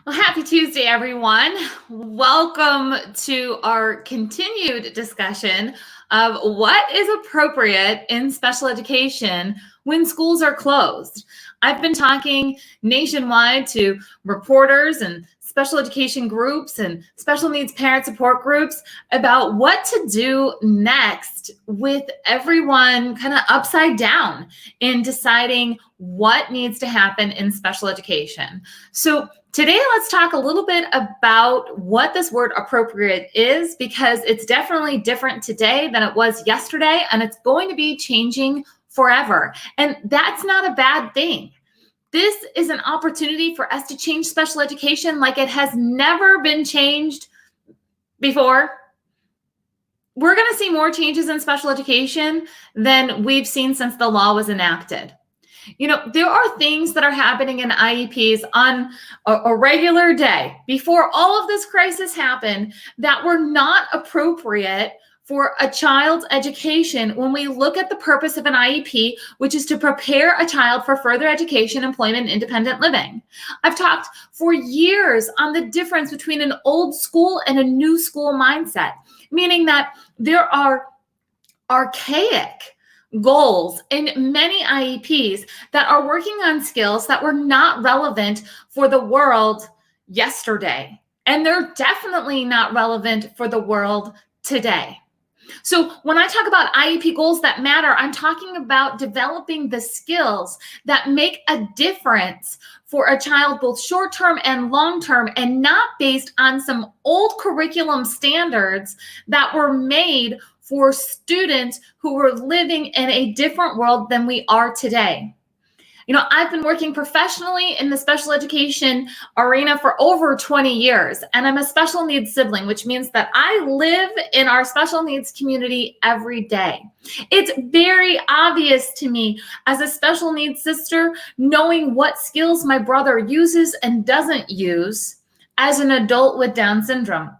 Well, happy Tuesday, everyone. Welcome to our continued discussion of what is appropriate in special education when schools are closed. I've been talking nationwide to reporters and special education groups and special needs parent support groups about what to do next with everyone kind of upside down in deciding what needs to happen in special education. So today, let's talk a little bit about what this word appropriate is, because it's definitely different today than it was yesterday, and it's going to be changing forever. And that's not a bad thing. This is an opportunity for us to change special education like it has never been changed before. We're going to see more changes in special education than we've seen since the law was enacted. You know, there are things that are happening in IEPs on a regular day before all of this crisis happened that were not appropriate for a child's education when we look at the purpose of an IEP, which is to prepare a child for further education, employment, and independent living. I've talked for years on the difference between an old school and a new school mindset, meaning that there are archaic goals in many IEPs that are working on skills that were not relevant for the world yesterday. And they're definitely not relevant for the world today. So when I talk about IEP goals that matter, I'm talking about developing the skills that make a difference for a child, both short-term and long-term, and not based on some old curriculum standards that were made for students who were living in a different world than we are today. You know, I've been working professionally in the special education arena for over 20 years, and I'm a special needs sibling, which means that I live in our special needs community every day. It's very obvious to me as a special needs sister, knowing what skills my brother uses and doesn't use as an adult with Down syndrome.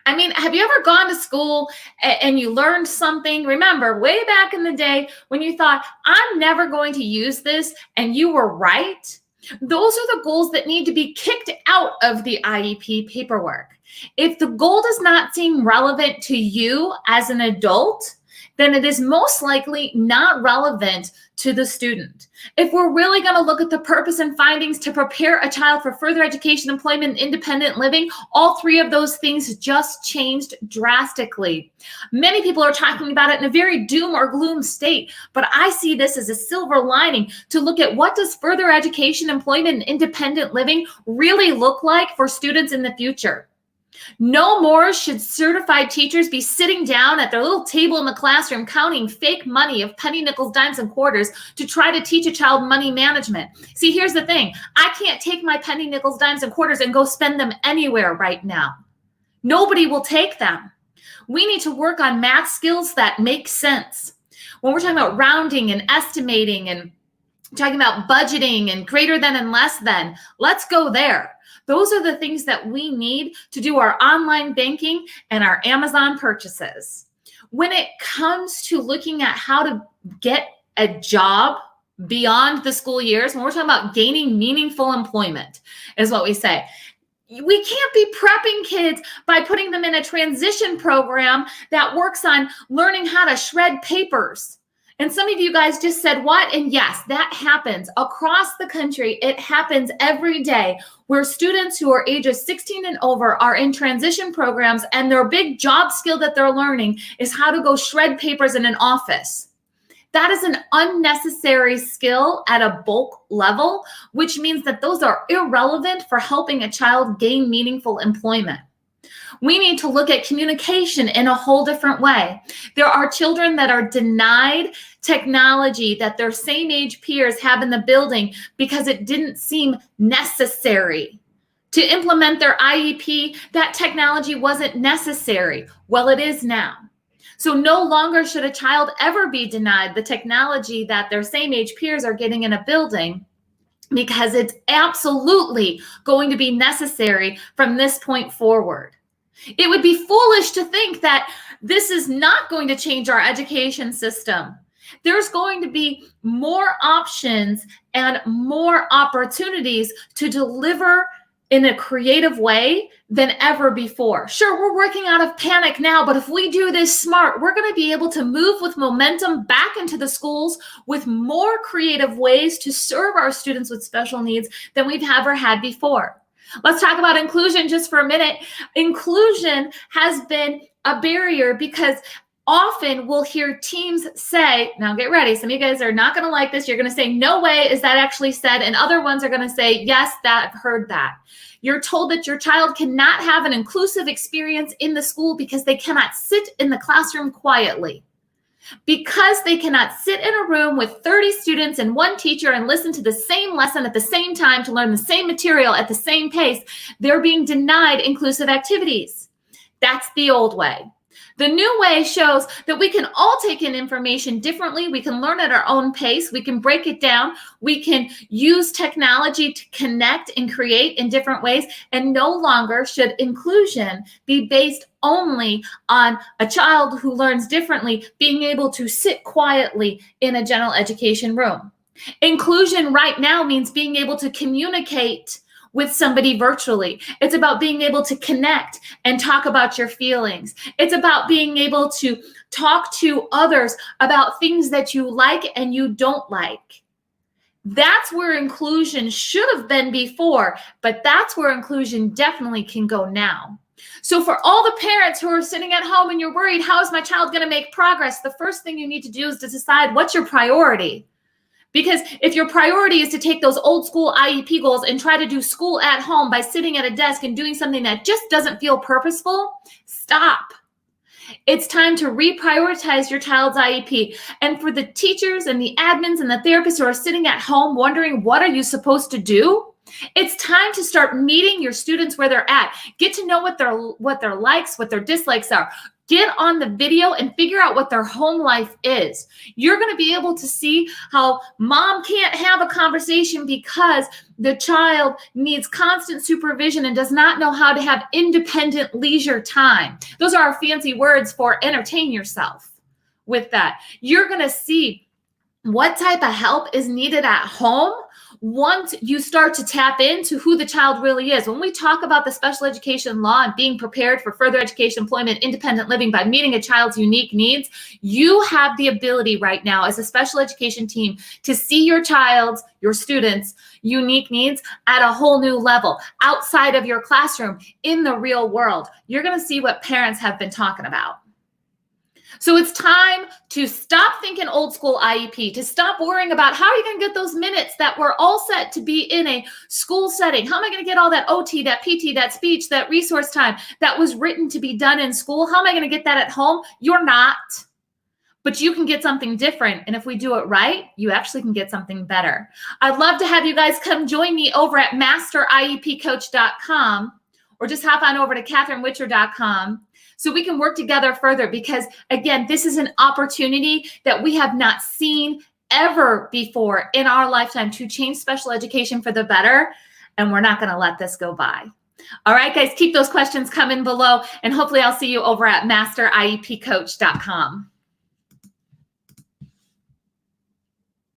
I mean, have you ever gone to school and you learned something? Remember, way back in the day when you thought, I'm never going to use this, and you were right? Those are the goals that need to be kicked out of the IEP paperwork. If the goal does not seem relevant to you as an adult, then it is most likely not relevant to the student. If we're really going to look at the purpose and findings to prepare a child for further education, employment, and independent living, all three of those things just changed drastically. Many people are talking about it in a very doom or gloom state, but I see this as a silver lining to look at what does further education, employment, and independent living really look like for students in the future. No more should certified teachers be sitting down at their little table in the classroom counting fake money of penny, nickels, dimes, and quarters to try to teach a child money management. See, here's the thing. I can't take my penny, nickels, dimes, and quarters and go spend them anywhere right now. Nobody will take them. We need to work on math skills that make sense. When we're talking about rounding and estimating and talking about budgeting and greater than and less than, let's go there. Those are the things that we need to do our online banking and our Amazon purchases. When it comes to looking at how to get a job beyond the school years, when we're talking about gaining meaningful employment, is what we say. We can't be prepping kids by putting them in a transition program that works on learning how to shred papers. And some of you guys just said, what? And yes, that happens across the country. It happens every day where students who are ages 16 and over are in transition programs, and their big job skill that they're learning is how to go shred papers in an office. That is an unnecessary skill at a bulk level, which means that those are irrelevant for helping a child gain meaningful employment. We need to look at communication in a whole different way. There are children that are denied technology that their same age peers have in the building because it didn't seem necessary. To implement their IEP, that technology wasn't necessary. Well, it is now. So no longer should a child ever be denied the technology that their same age peers are getting in a building, because it's absolutely going to be necessary from this point forward. It would be foolish to think that this is not going to change our education system. There's going to be more options and more opportunities to deliver in a creative way than ever before. Sure, we're working out of panic now, but if we do this smart, we're going to be able to move with momentum back into the schools with more creative ways to serve our students with special needs than we've ever had before. Let's talk about inclusion just for a minute. Inclusion has been a barrier because often we'll hear teams say, now get ready, some of you guys are not going to like this. You're going to say, no way is that actually said. And other ones are going to say, yes, I've heard that. You're told that your child cannot have an inclusive experience in the school because they cannot sit in the classroom quietly. Because they cannot sit in a room with 30 students and one teacher and listen to the same lesson at the same time to learn the same material at the same pace, they're being denied inclusive activities. That's the old way. The new way shows that we can all take in information differently. We can learn at our own pace. We can break it down. We can use technology to connect and create in different ways. And no longer should inclusion be based only on a child who learns differently being able to sit quietly in a general education room. Inclusion right now means being able to communicate with somebody virtually. It's about being able to connect and talk about your feelings. It's about being able to talk to others about things that you like and you don't like. That's where inclusion should have been before, but that's where inclusion definitely can go now. So for all the parents who are sitting at home and you're worried, how is my child going to make progress? The first thing you need to do is to decide what's your priority. Because if your priority is to take those old school IEP goals and try to do school at home by sitting at a desk and doing something that just doesn't feel purposeful, stop. It's time to reprioritize your child's IEP. And for the teachers and the admins and the therapists who are sitting at home wondering, what are you supposed to do? It's time to start meeting your students where they're at. Get to know what their likes, what their dislikes are. Get on the video and figure out what their home life is. You're going to be able to see how mom can't have a conversation because the child needs constant supervision and does not know how to have independent leisure time. Those are our fancy words for entertain yourself with that. You're going to see what type of help is needed at home once you start to tap into who the child really is. When we talk about the special education law and being prepared for further education, employment, independent living by meeting a child's unique needs, you have the ability right now as a special education team to see your child's, your students' unique needs at a whole new level outside of your classroom in the real world. You're going to see what parents have been talking about. So it's time to stop thinking old school IEP, to stop worrying about how are you going to get those minutes that were all set to be in a school setting? How am I going to get all that OT, that PT, that speech, that resource time that was written to be done in school? How am I going to get that at home? You're not. But you can get something different. And if we do it right, you actually can get something better. I'd love to have you guys come join me over at masteriepcoach.com or just hop on over to katherinewitcher.com. So we can work together further because, again, this is an opportunity that we have not seen ever before in our lifetime to change special education for the better, and we're not going to let this go by. All right, guys, keep those questions coming below, and hopefully I'll see you over at masteriepcoach.com.